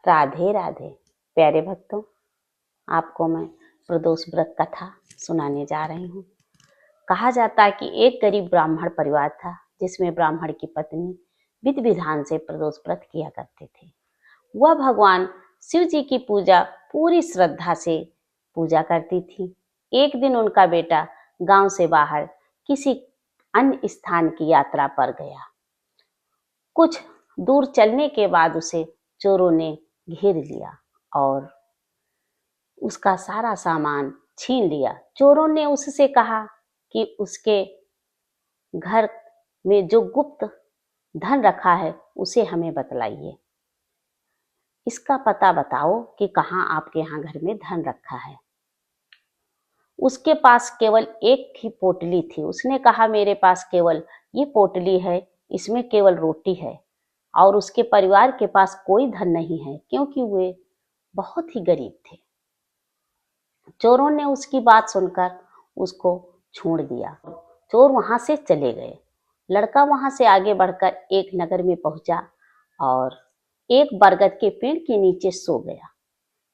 राधे राधे। प्यारे भक्तों, आपको मैं प्रदोष व्रत कथा सुनाने जा रही हूँ। कहा जाता है कि एक गरीब ब्राह्मण परिवार था, जिसमें ब्राह्मण की पत्नी विधि विधान से प्रदोष व्रत किया करते थे। वह भगवान शिव जी की पूजा पूरी श्रद्धा से पूजा करती थी। एक दिन उनका बेटा गांव से बाहर किसी अन्य स्थान की यात्रा पर गया। कुछ दूर चलने के बाद उसे चोरों ने घेर लिया और उसका सारा सामान छीन लिया। चोरों ने उससे कहा कि उसके घर में जो गुप्त धन रखा है उसे हमें बतलाइए। इसका पता बताओ कि कहाँ आपके यहाँ घर में धन रखा है। उसके पास केवल एक ही पोटली थी। उसने कहा, मेरे पास केवल ये पोटली है, इसमें केवल रोटी है। और उसके परिवार के पास कोई धन नहीं है, क्योंकि वे बहुत ही गरीब थे। चोरों ने उसकी बात सुनकर उसको छोड़ दिया। चोर वहां से चले गए। लड़का वहां से आगे बढ़कर एक नगर में पहुंचा और एक बरगद के पेड़ के नीचे सो गया।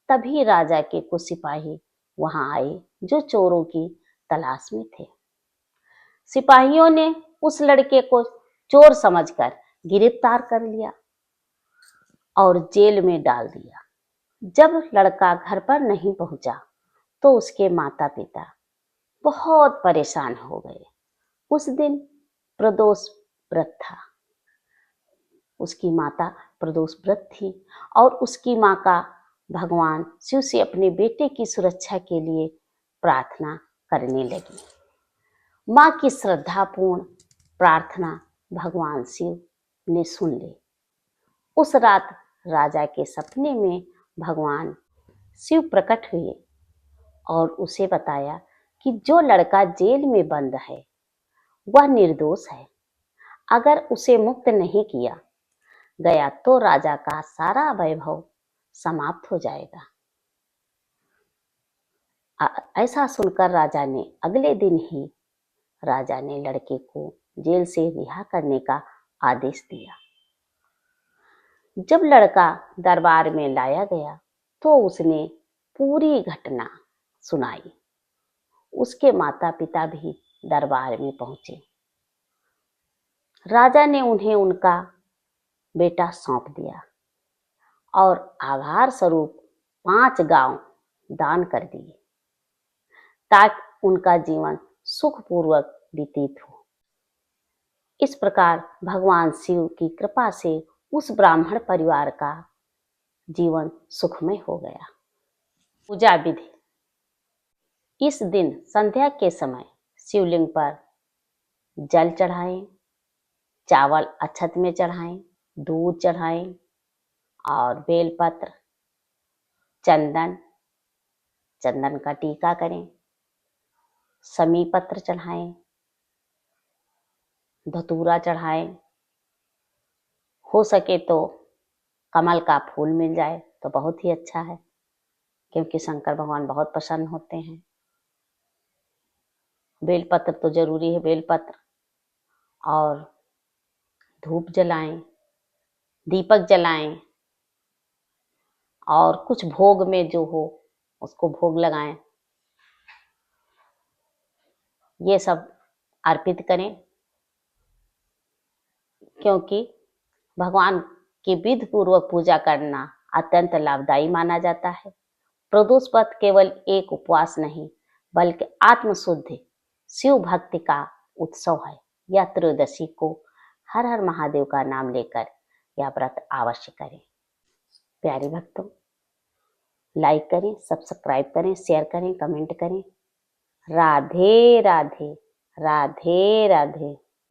तभी राजा के कुछ सिपाही वहां आए, जो चोरों की तलाश में थे। सिपाहियों ने उस लड़के को चोर समझकर गिरफ्तार कर लिया और जेल में डाल दिया। जब लड़का घर पर नहीं पहुंचा तो उसके माता पिता बहुत परेशान हो गए। उस दिन प्रदोष व्रत था। उसकी माता प्रदोष व्रत थी और उसकी माँ का भगवान शिव से अपने बेटे की सुरक्षा के लिए प्रार्थना करने लगी। माँ की श्रद्धापूर्ण प्रार्थना भगवान शिव ने सुन ली। उस रात राजा के सपने में भगवान शिव प्रकट हुए और उसे बताया कि जो लड़का जेल में बंद है वह निर्दोष है। अगर उसे मुक्त नहीं किया गया तो राजा का सारा वैभव समाप्त हो जाएगा। ऐसा सुनकर राजा ने अगले दिन ही लड़के को जेल से रिहा करने का आदेश दिया। जब लड़का दरबार में लाया गया तो उसने पूरी घटना सुनाई। उसके माता पिता भी दरबार में पहुंचे। राजा ने उन्हें उनका बेटा सौंप दिया और आभार स्वरूप 5 गांव दान कर दिए, ताकि उनका जीवन सुखपूर्वक व्यतीत हो। इस प्रकार भगवान शिव की कृपा से उस ब्राह्मण परिवार का जीवन सुखमय हो गया। पूजा विधि। इस दिन संध्या के समय शिवलिंग पर जल चढ़ाएं, चावल अक्षत में चढ़ाएं, दूध चढ़ाएं और बेलपत्र, चंदन का टीका करें, समी पत्र चढ़ाएं, धतूरा चढ़ाएं। हो सके तो कमल का फूल मिल जाए तो बहुत ही अच्छा है, क्योंकि शंकर भगवान बहुत प्रसन्न होते हैं। बेलपत्र तो जरूरी है, बेलपत्र और धूप जलाएं, दीपक जलाएं और कुछ भोग में जो हो उसको भोग लगाएं। ये सब अर्पित करें, क्योंकि भगवान की विधि पूर्वक पूजा करना अत्यंत लाभदायी माना जाता है। प्रदोष व्रत केवल एक उपवास नहीं, बल्कि आत्मशुद्धि शिव भक्ति का उत्सव है। यह त्रयोदशी को हर हर महादेव का नाम लेकर यह व्रत अवश्य करें। प्यारे भक्तों, लाइक करें, सब्सक्राइब करें, शेयर करें, कमेंट करें। राधे राधे, राधे राधे।